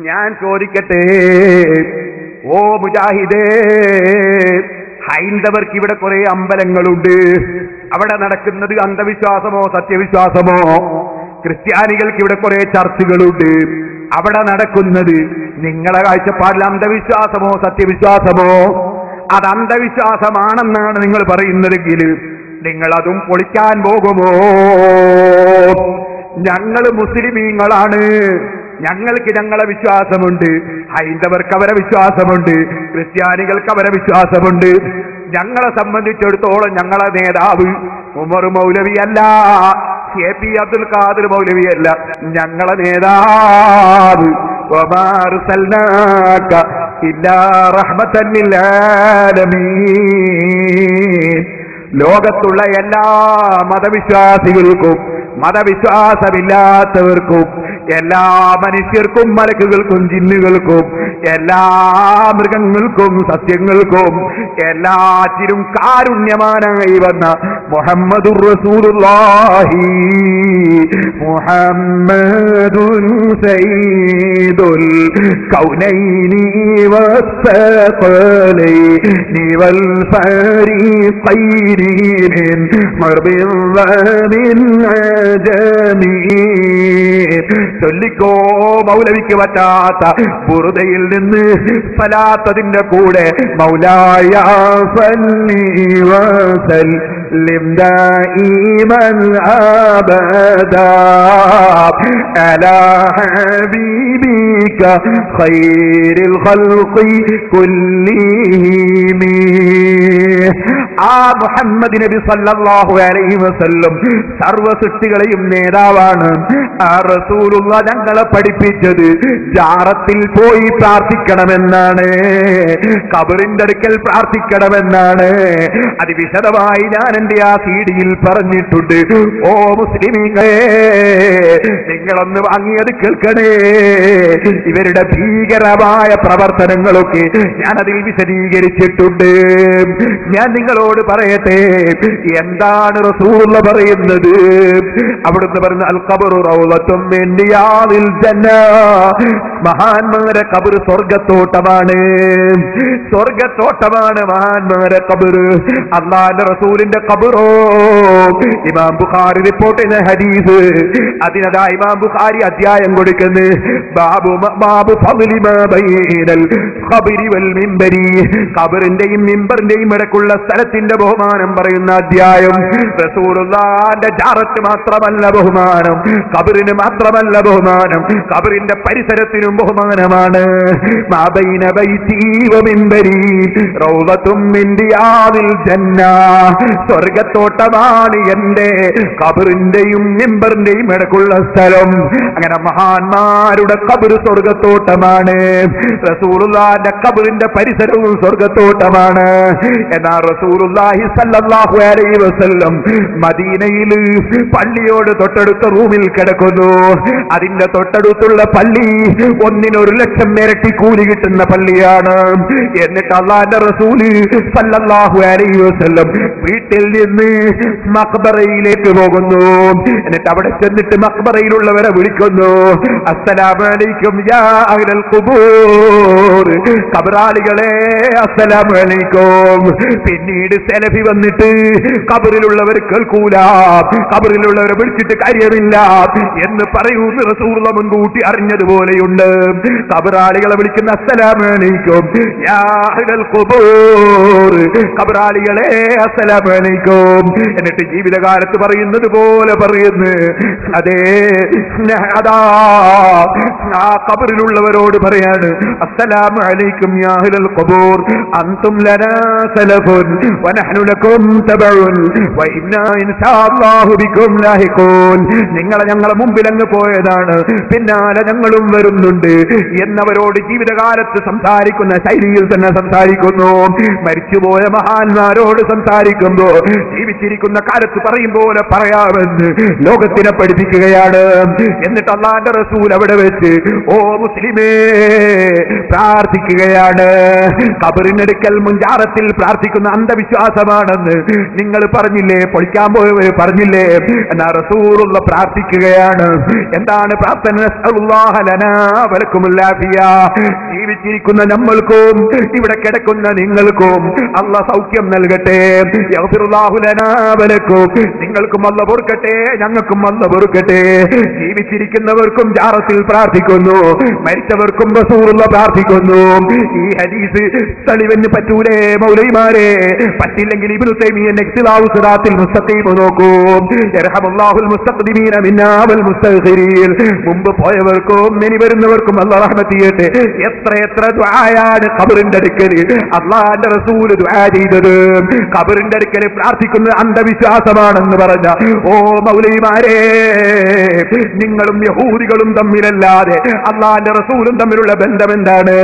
ഞാൻ ചോദിക്കട്ടെ, ഓ മുജാഹിദേ, ഹൈന്ദവർക്ക് ഇവിടെ കുറെ അമ്പലങ്ങളുണ്ട്. അവിടെ നടക്കുന്നത് അന്ധവിശ്വാസമോ സത്യവിശ്വാസമോ? ക്രിസ്ത്യാനികൾക്ക് ഇവിടെ കുറെ ചർച്ചുകളുണ്ട്. അവിടെ നടക്കുന്നത് നിങ്ങളെ കാഴ്ചപ്പാടിൽ അന്ധവിശ്വാസമോ സത്യവിശ്വാസമോ? അത് അന്ധവിശ്വാസമാണെന്നാണ് നിങ്ങൾ പറയുന്നതെങ്കിൽ നിങ്ങൾ അതും പൊളിക്കാൻ പോകുമോ? ഞങ്ങൾ മുസ്ലിമീങ്ങളാണ്, ഞങ്ങൾക്ക് ഞങ്ങളെ വിശ്വാസമുണ്ട്. ഹൈന്ദവർക്ക് അവരെ വിശ്വാസമുണ്ട്, ക്രിസ്ത്യാനികൾക്ക് അവരെ വിശ്വാസമുണ്ട്. ഞങ്ങളെ സംബന്ധിച്ചിടത്തോളം ഞങ്ങളെ നേതാവ് ഉമർ മൗലവിയല്ല, KP അബ്ദുൽ ഖാദിർ മൗലവിയല്ല. ഞങ്ങളെ നേതാവ് വമാ അർസൽനാക ഇല്ലാ റഹ്മത്തൻ ലിൽ ആലമീൻ. ലോകത്തുള്ള എല്ലാ മതവിശ്വാസികൾക്കും മതവിശ്വാസമില്ലാത്തവർക്കും എല്ലാ മനുഷ്യർക്കും മലക്കുകൾക്കും ജിന്നുകൾക്കും എല്ലാ മൃഗങ്ങൾക്കും സസ്യങ്ങൾക്കും എല്ലാറ്റിനും കാരുണ്യമാനായി വന്ന മുഹമ്മദുർ റസൂലുള്ളാഹി മുഹമ്മദുൻ സയ്യിദുൽ കൗനൈനി വസ്സഖലൈനി വൽ ഫരീഖൈനി മിൻ മർബിൻ വമിൻ ചൊല്ലിക്കോ മൗലവിക്ക് പറ്റാത്ത ബുറുദയിൽ നിന്ന് സലാത്തതിന്റെ കൂടെ മൗലായ സല്ലി വസല്ലിം ദായിമൻ അബദാ അലാ ഹബീബിക ഖൈറിൽ ഖൽഖി കുല്ലിഹിം. ആ മുഹമ്മദ് നബി സല്ലല്ലാഹു അലൈഹി വസല്ലം സർവ്വ സൃഷ്ടികളെയും നേതാവാണ്. ആ റസൂലുള്ള ഞങ്ങളെ പഠിപ്പിച്ചത് ജാറത്തിൽ പോയി പ്രാർത്ഥിക്കണമെന്നാണ്, ഖബറിന്റെ അടുക്കൽ പ്രാർത്ഥിക്കണമെന്നാണ്. അത് വിശദമായി ഞാൻ എന്റെ ആ സീഡിയിൽ പറഞ്ഞിട്ടുണ്ട്. ഓ മുസ്ലിമീങ്ങളെ, നിങ്ങളൊന്ന് വാങ്ങിയത് കേൾക്കണേ. ഇവരുടെ ഭീകരമായ പ്രവർത്തനങ്ങളൊക്കെ ഞാനതിൽ വിശദീകരിച്ചിട്ടുണ്ട്. ഞാൻ നിങ്ങളോട് പറയട്ടെ, എന്താണ് റസൂലുള്ള പറയുന്നത്? അവിടുന്ന് പറഞ്ഞ അൽ ഖബറു റൗളത്തും മിൻ റിയാദിൽ ജന്ന. മഹാന്മാരെ ഖബർ സ്വർഗ്ഗത്തോട്ടമാണ്, സ്വർഗ്ഗത്തോട്ടമാണ് മഹാന്മാരെ ഖബർ. അല്ലാഹുവിന്റെ റസൂലിന്റെ ഖബറോ ഇമാം ബുഖാരി റിപ്പോർട്ട് ചെയ്യുന്ന ഹദീസ്. അതിനതാ ഇമാം ബുഖാരി അധ്യായം കൊടുക്കുന്നു, ബാബു ഫദ്ലി മാ ബൈനൽ ഖബരി വൽ മിംബരി. ഖബറിന്റെയും മിംബറിന്റെയും ഇടയ്ക്കുള്ള സ്ഥലത്തിന്റെ ബഹുമാനം പറയുന്ന അധ്യായം. റസൂലുള്ളാഹിന്റെ ജാറത്ത് മാത്രമല്ല ബഹുമാനം, ഖബറിന് മാത്രമല്ല ബഹുമാനം, ഖബറിന്റെ പരിസരത്തിനും ബഹുമാനമാണ്. മാ ബൈന ബൈതി വ മിംബരി റൗളത്തും മിൻ റിയാദിൽ ജന്ന. സ്വർഗ്ഗത്തോട്ടമാണ് എന്റെ ഖബറിന്റെയും മിംബറിന്റെയും ഇടയ്ക്കുള്ള സ്ഥലം. അങ്ങനെ മഹാന്മാരുടെ ഖബർ സ്വർഗ്ഗത്തോട്ടമാണ്. റസൂലുള്ളാഹിന്റെ ഖബറിന്റെ പരിസരവും സ്വർഗ്ഗത്തോട്ടമാണ്. എന്നാൽ റസൂലുള്ളാഹി സ്വല്ലല്ലാഹു അലൈഹി വസല്ലം മദീനയിൽ പള്ളിയോട് തൊട്ടടുത്ത റൂമിൽ കിടക്കുന്നു. അതിന്റെ തൊട്ടടുത്തുള്ള പള്ളി 1,00,000 ഇരട്ടി കൂലി കിട്ടുന്ന പള്ളിയാണ്. എന്നിട്ട് അല്ലാഹുവിന്റെ റസൂല് സ്വല്ലല്ലാഹു അലൈഹി വസല്ലം വീട്ടിൽ നിന്ന് മഖ്ബറയിലേക്ക് പോകുന്നു. എന്നിട്ട് അവിടെ ചെന്നിട്ട് മഖ്ബറയിലുള്ളവരെ വിളിക്കുന്നു, അസ്സലാമു അലൈക്കും യാ അഹ്ലൽ ഖുബൂർ. ഖബറാളികളെ അസ്സലാമു അലൈക്കും. പിന്നീട് സെലഫി വന്നിട്ട് ഖബറിലുള്ളവർ കേൾക്കൂല, ഖബറിലുള്ളവരെ വിളിച്ചിട്ട് കാര്യമില്ല എന്ന് പറയുന്ന റസൂലുള്ള മുൻകൂട്ടി അറിഞ്ഞതുപോലെയുണ്ട്. ഖബറാളികളെ വിളിക്കുന്ന അസ്സലാമു അലൈക്കും യാ അഹ്ലൽ ഖുബൂർ. ഖബറാളികളെ അസ്സലാമു അലൈക്കും. എന്നിട്ട് ജീവിതകാലത്ത് പറയുന്നത് പോലെ പറയുന്നു, അതേ അതാ ആ ഖബറിലുള്ളവരോട് പറയാണ്, അസ്സലാമു അലൈക്കും യാ അഹ്ലൽ ഖുബൂർ അൻതും ലനാ സലഫുൻ വ നഹ്നു ലകും തബഉൻ വ ഇന്നാ ഇൻശാഅല്ലാഹു ബികും ലാഹിഖൂൻ. ഞങ്ങളെ മുമ്പിൽ അങ്ങ് പോയതാണ്, പിന്നാലെ ഞങ്ങളും വരുന്നുണ്ട് എന്നവരോട് ജീവിതകാലത്ത് സംസാരിക്കുന്ന ശൈലിയിൽ തന്നെ സംസാരിക്കുന്നു. മരിച്ചുപോയ മഹാന്മാരോട് സംസാരിക്കുമ്പോ ജീവിച്ചിരിക്കുന്ന കാലത്ത് പറയും പോലെ പറയാമെന്ന് ലോകത്തിനെ പഠിപ്പിക്കുകയാണ്. എന്നിട്ട് അല്ലാഹുവിന്റെ റസൂൽ അവിടെ വെച്ച് ഓ മുസ്ലിമേ പ്രാർത്ഥിക്കുകയാണ്. ഖബറിനടുക്കൽ മുൻജാറത്തിൽ പ്രാർത്ഥിക്കുന്ന അന്ധവിശ്വാസമാണെന്ന് നിങ്ങൾ പറഞ്ഞില്ലേ, പൊളിക്കാൻ പോയവർ പറഞ്ഞില്ലേ? എന്നാ റസൂലുള്ള പ്രാർത്ഥിക്കുകയാണ്. എന്താണ് പ്രാർത്ഥന? നസ്അലുല്ലാഹ ലനാ വലക്കുമുൽ ആഫിയ. ജീവിച്ചിരിക്കുന്ന നമ്മൾക്കും ഇവിടെ കിടക്കുന്ന നിങ്ങൾക്കും അല്ലാഹ് സൗഖ്യം നൽകട്ടെ. യഗ്ഫിറുല്ലാഹു ലനാ വലക്കും. നിങ്ങൾക്കും അല്ലാഹ് പൊറുക്കട്ടെ, ഞങ്ങൾക്കും അല്ലാഹ് പൊറുക്കട്ടെ. ജീവിച്ചിരിക്കുന്നവർക്കും ജാറത്തിൽ പ്രാർത്ഥിക്കുന്നു, മരിച്ചവർക്കും റസൂലുള്ളാഹ് പ്രാർത്ഥിക്കുന്നു. ഈ ഹദീസ് തെളിവിന് പറ്റൂലേ മൗലവിമാരെ? പറ്റില്ലെങ്കിൽ ഇബ്നു തൈമിയ്യ ഇഖ്തിലാഉ സിറാത്തിൽ മുസ്തഖീം നോക്കൂ. യർഹമുല്ലാഹുൽ മുസ്തഖ്ദിമീന മിന്നാ വൽ മുസ്തഗ്ഫിരീൻ. മുമ്പ് പോയവർക്കും ഇനി വരുന്നവർക്കും അല്ലാഹ് റഹ്മത്ത് ചെയ്യട്ടെ. എത്ര ദുആയാണ് ഖബറിന്റെ അടുക്കൽ അല്ലാഹുവിന്റെ റസൂൽ ദുആ ചെയ്തത്. ഖബറിന്റെ അടുക്കൽ പ്രാർത്ഥിക്കുന്നത് അന്ധവിശ്വാസമാണെന്ന് പറഞ്ഞ ഓ മൗലവിമാരെ, നിങ്ങളും യഹൂദികളും തമ്മിലല്ലാതെ അല്ലാഹുവിന്റെ റസൂലും തമ്മിലുള്ള ബന്ധം എന്താണ്?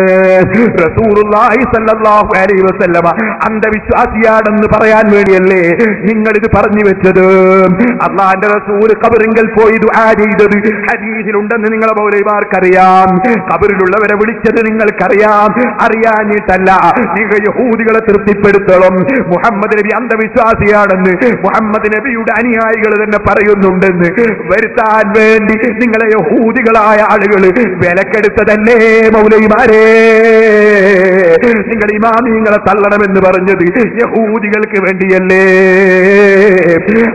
റസൂലുള്ളാഹി സ്വല്ലല്ലാഹു അലൈഹി വസല്ലമ അന്ധവിശ്വാസിയാണെന്ന് പറയാൻ വേണ്ടിയല്ലേ നിങ്ങൾ ഇത് പറഞ്ഞു വെച്ചത്? അല്ലാഹുവിന്റെ റസൂൽ ഖബറിങ്കൽ പോയി ദുആ ചെയ്തത് ഹദീസിലുണ്ടെന്ന് നിങ്ങളെ മൗലവിമാർക്കറിയാം. ഖബറിലുള്ളവരെ വിളിച്ചത് നിങ്ങൾക്കറിയാം. അറിയാഞ്ഞിട്ടല്ല, നിങ്ങൾ യഹൂദികളെ തൃപ്തിപ്പെടുത്തണം. മുഹമ്മദ് നബി അന്ധവിശ്വാസിയാണെന്ന് മുഹമ്മദ് നബിയുടെ അനുയായികൾ തന്നെ പറയുന്നുണ്ടെന്ന് വരുത്താൻ വേണ്ടി നിങ്ങളെ യഹൂദികളായ ആളുകൾ വിലക്കെടുത്തതല്ലേ മൗലവിമാരെ? നിങ്ങൾ ഇമാമിങ്ങളെ തള്ളണമെന്ന് പറഞ്ഞത് യഹൂദികൾക്ക് വേണ്ടിയല്ലേ?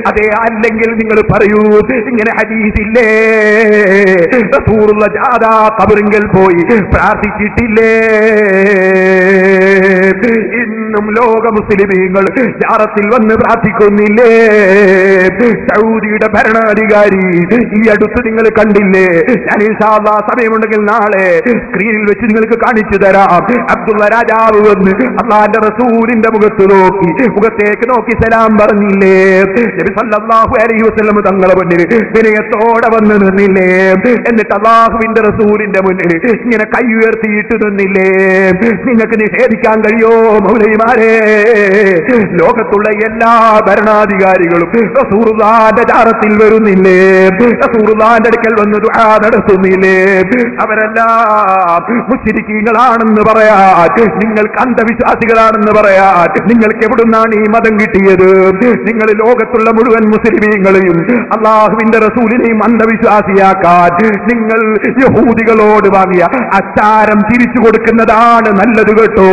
അതെ, അല്ലെങ്കിൽ നിങ്ങൾ പറയൂ, ഇങ്ങനെ ഹദീസില്ലേ? റസൂലുള്ളാഹി ജാദാ ഖബറിങ്കൽ പോയി പ്രാർത്ഥിച്ചിട്ടില്ലേ? ഇന്നും ലോക മുസ്ലിമീങ്ങൾ ജാറത്തിൽ വന്ന് പ്രാർത്ഥിക്കുന്നില്ലേ? സൗദിയുടെ ഭരണാധികാരി ഈ അടുത്ത് നിങ്ങൾ കണ്ടില്ലേ? ഞാൻ ഇൻഷാ അല്ലാഹ് സമയമുണ്ടെങ്കിൽ നാളെ സ്ക്രീനിൽ വെച്ച് നിങ്ങൾക്ക് കാണിച്ചു തരാം. അബ്ദുള്ള രാജാവ് വന്ന് അല്ലാഹുവിന്റെ റസൂലിന്റെ മുഖത്തേക്ക് നോക്കി സലാം പറഞ്ഞില്ലേ? നബി സല്ലല്ലാഹു അലൈഹി വസല്ലം തങ്ങളെ മുന്നിൽ വിനയത്തോടെ വന്ന് നിന്നില്ലേ? എന്നിട്ട് അല്ലാഹുവിന്റെ റസൂലിന്റെ മുന്നിൽ ഇങ്ങനെ കൈ ഉയർത്തിയിട്ട് നിന്നില്ലേ? നിങ്ങൾക്ക് നിഷേധിക്കാൻ കഴിയോ മൗലവിമാരെ? ലോകത്തുള്ള എല്ലാ ഭരണാധികാരികളും റസൂലുള്ളാഹിന്റെ ജാറത്തിൽ വരുന്നില്ലേ? റസൂലുള്ളാഹിന്റെ അടുക്കൽ വന്ന് ദുആ നടത്തുന്നില്ലേ? അവരെല്ലാം മുശ്രിക്കീങ്ങളാണെന്ന് പറയാൻ, നിങ്ങൾക്ക് അന്ധവിശ്വാസികളാണെന്ന് പറയാൻ നിങ്ങൾക്ക് എവിടുന്നാണ് ഈ മതം കിട്ടിയത്? നിങ്ങൾ ലോകത്തുള്ള മുഴുവൻ മുസ്ലിമീങ്ങളെയും അല്ലാഹുവിന്റെ റസൂലിനെയും അന്ധവിശ്വാസിയാക്കാൻ നിങ്ങൾ യഹൂദികളോട് വാങ്ങിയ അച്ചാരം തിരിച്ചു കൊടുക്കുന്നതാണ് നല്ലത് കേട്ടോ.